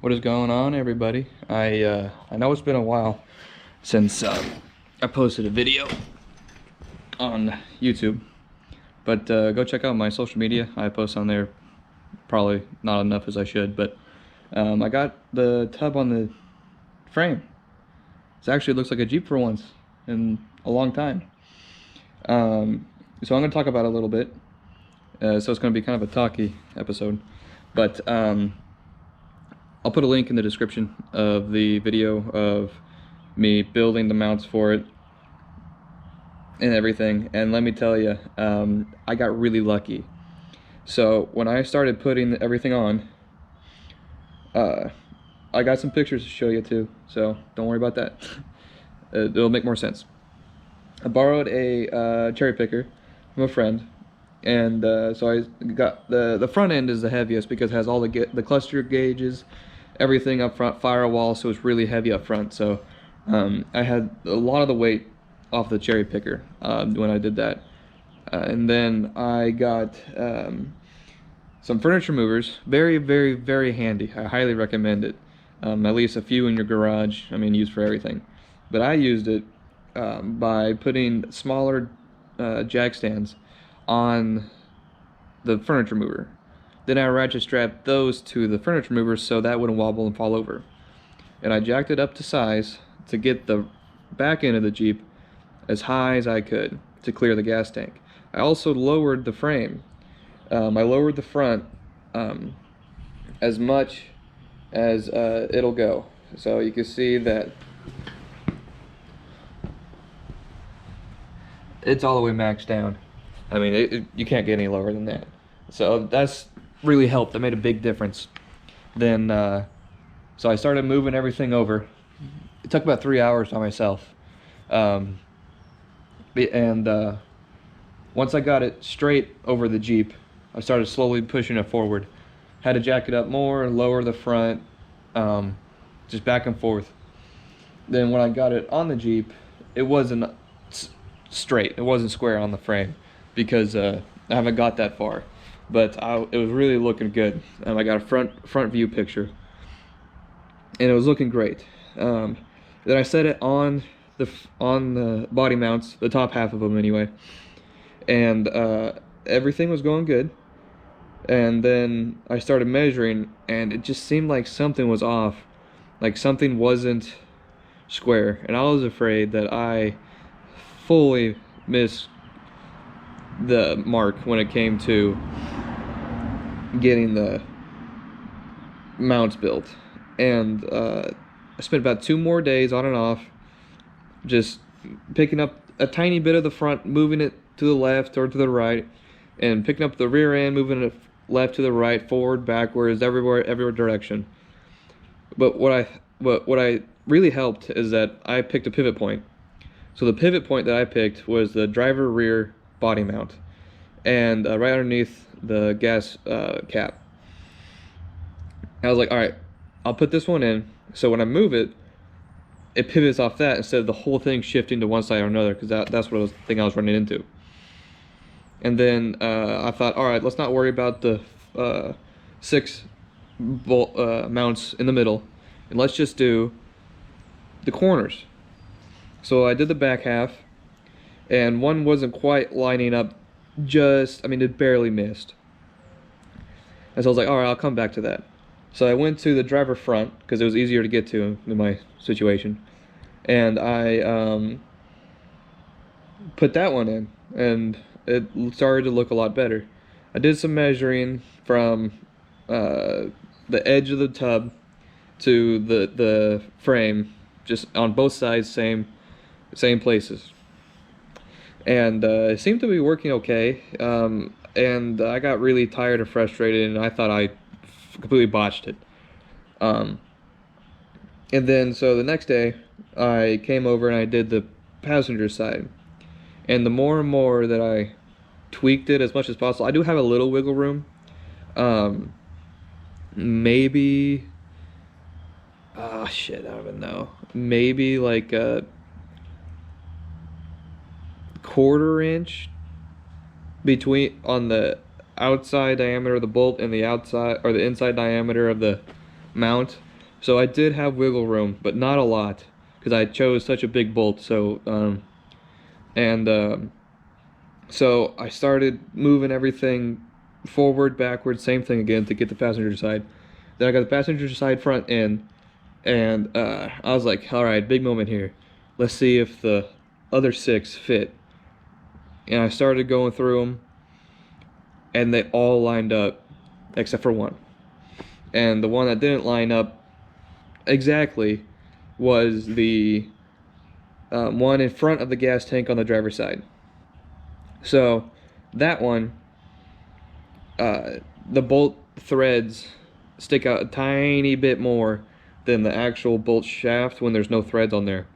What is going on, everybody? I know it's been a while since I posted a video on YouTube, but go check out my social media. I post on there probably not enough as I should, but I got the tub on the frame. It actually looks like a Jeep for once in a long time. So I'm going to talk about it a little bit. So it's going to be kind of a talky episode, but I'll put a link in the description of the video of me building the mounts for it and everything. And let me tell you, I got really lucky. So when I started putting everything on, I got some pictures to show you too, so don't worry about that. It'll make more sense. I borrowed a cherry picker from a friend, and so I got the front end is the heaviest because it has all the cluster gauges, everything up front, firewall, so it's really heavy up front. So I had a lot of the weight off the cherry picker when I did that. And then I got some furniture movers, very, very, very handy. I highly recommend it. At least a few in your garage, I mean, used for everything. But I used it by putting smaller jack stands on the furniture mover. Then I ratchet strapped those to the furniture mover so that wouldn't wobble and fall over. And I jacked it up to size to get the back end of the Jeep as high as I could to clear the gas tank. I also lowered the frame. I lowered the front as much as it'll go. So you can see that it's all the way maxed down. I mean, you can't get any lower than that. So that's really helped. That made a big difference. Then, so I started moving everything over. It took about 3 hours by myself. And once I got it straight over the Jeep, I started slowly pushing it forward. Had to jack it up more and lower the front, just back and forth. Then when I got it on the Jeep, it wasn't straight. It wasn't square on the frame because I haven't got that far. But it was really looking good. I got a front view picture, and it was looking great. Then I set it on the body mounts, the top half of them anyway, and everything was going good. And then I started measuring, and it just seemed like something was off, like something wasn't square, and I was afraid that I fully missed the mark when it came to getting the mounts built. And I spent about 2 more days on and off, just picking up a tiny bit of the front, moving it to the left or to the right, and picking up the rear end, moving it left to the right, forward, backwards, everywhere, every direction. But what I really helped is that I picked a pivot point. So the pivot point that I picked was the driver rear body mount, and right underneath the gas cap. I was like, all right, I'll put this one in, so when I move it, it pivots off that instead of the whole thing shifting to one side or another, because that's what I was running into. And then I thought, all right, let's not worry about the 6 bolt mounts in the middle, and let's just do the corners. So I did the back half, and one wasn't quite lining up, I mean, it barely missed. And so I was like, all right, I'll come back to that. So I went to the driver front, because it was easier to get to in my situation, and I put that one in, and it started to look a lot better. I did some measuring from the edge of the tub to the frame, just on both sides, same places, and it seemed to be working okay. And I got really tired and frustrated, and I thought I completely botched it. And then so the next day I came over and I did the passenger side, and the more and more that I tweaked it as much as possible, I do have a little wiggle room. Maybe shit, I don't even know, maybe like a 1/4 inch between on the outside diameter of the bolt and the outside or the inside diameter of the mount. So I did have wiggle room, but not a lot, because I chose such a big bolt. So I started moving everything forward, backward, same thing again to get the passenger side. Then I got the passenger side front in, and I was like, all right, big moment here. Let's see if the other 6 fit. And I started going through them, and they all lined up except for one. And the one that didn't line up exactly was the one in front of the gas tank on the driver's side. So that one, the bolt threads stick out a tiny bit more than the actual bolt shaft when there's no threads on there.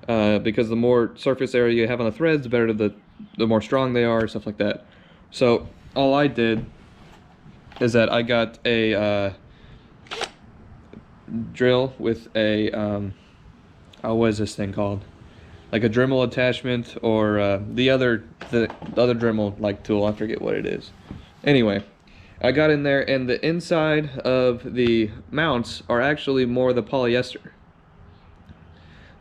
Because the more surface area you have on the threads, the better the more strong they are, stuff like that. So all I did is that I got a drill with a what is this thing called? Like a Dremel attachment, or the other Dremel like tool. I forget what it is. Anyway, I got in there, and the inside of the mounts are actually more the polyester.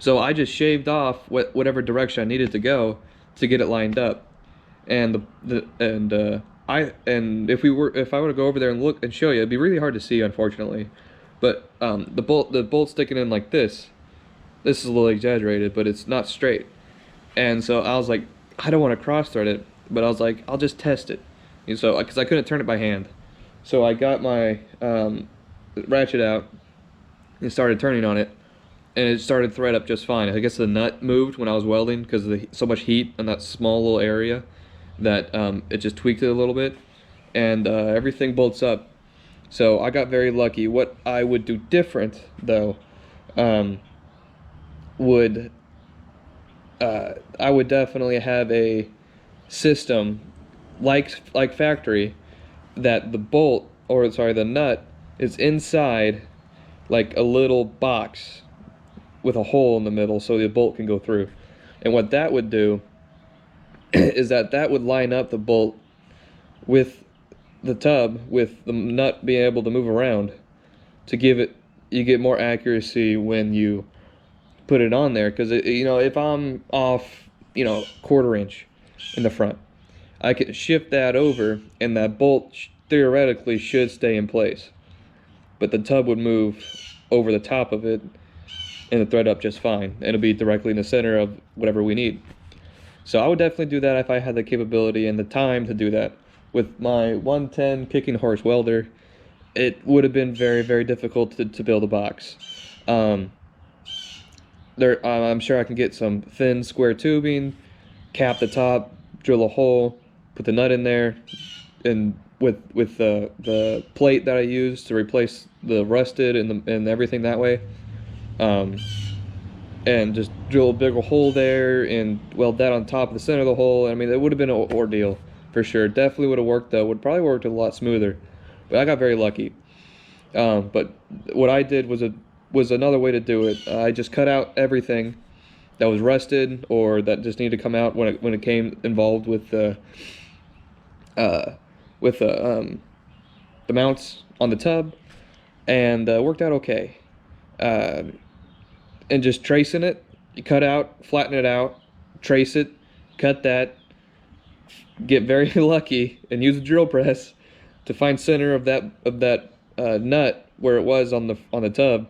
So I just shaved off whatever direction I needed to go to get it lined up, and if I were to go over there and look and show you, it'd be really hard to see, unfortunately. But the bolt sticking in like this is a little exaggerated, but it's not straight. And so I was like, I don't want to cross thread it, but I was like, I'll just test it. And so because I couldn't turn it by hand, so I got my ratchet out and started turning on it. And it started to thread up just fine. I guess the nut moved when I was welding because of so much heat in that small little area that it just tweaked it a little bit, and everything bolts up. So I got very lucky. What I would do different, though, I would definitely have a system like factory, that the nut is inside like a little box with a hole in the middle so the bolt can go through. And what that would do is that would line up the bolt with the tub, with the nut being able to move around to you get more accuracy when you put it on there. Because if I'm off, 1/4 inch in the front, I could shift that over, and that bolt theoretically should stay in place, but the tub would move over the top of it and the thread up just fine. It'll be directly in the center of whatever we need. So I would definitely do that if I had the capability and the time to do that. With my 110 kicking horse welder, it would have been very, very difficult to build a box. I'm sure I can get some thin square tubing, cap the top, drill a hole, put the nut in there, and with the plate that I used to replace the rusted and everything that way. And just drill a bigger hole there and weld that on top of the center of the hole. I mean, it would have been an ordeal for sure. Definitely would have worked, though. Would probably worked a lot smoother, but I got very lucky. But what I did was another way to do it. I just cut out everything that was rusted or that just needed to come out when it came involved with the mounts on the tub, and worked out okay. And just tracing it, you cut out, flatten it out, trace it, cut that, get very lucky, and use a drill press to find center of that nut where it was on the tub.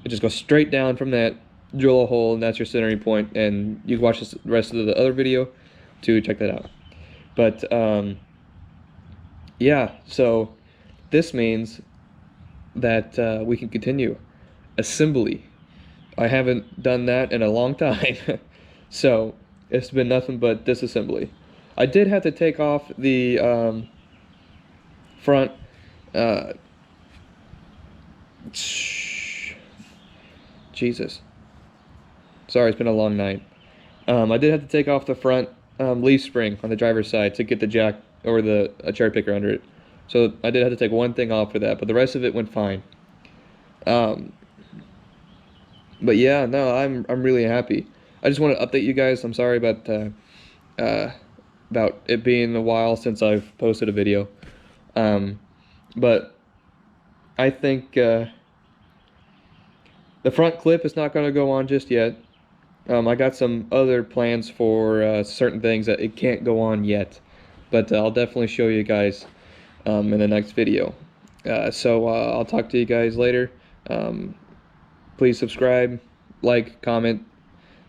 It just goes straight down from that, drill a hole, and that's your centering point. And you can watch the rest of the other video to check that out. But yeah, so this means that we can continue assembly. I haven't done that in a long time, so it's been nothing but disassembly. I did have to take off the front Jesus. Sorry, it's been a long night. I did have to take off the front leaf spring on the driver's side to get the jack or a cherry picker under it. So I did have to take one thing off for that, but the rest of it went fine. But yeah, no, I'm really happy. I just want to update you guys. I'm sorry about it being a while since I've posted a video. But I think The front clip is not going to go on just yet. I got some other plans for certain things that it can't go on yet, but I'll definitely show you guys in the next video. So I'll talk to you guys later. Please subscribe, like, comment,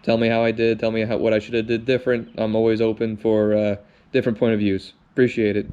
tell me how I did, tell me what I should have did different. I'm always open for different point of views. Appreciate it.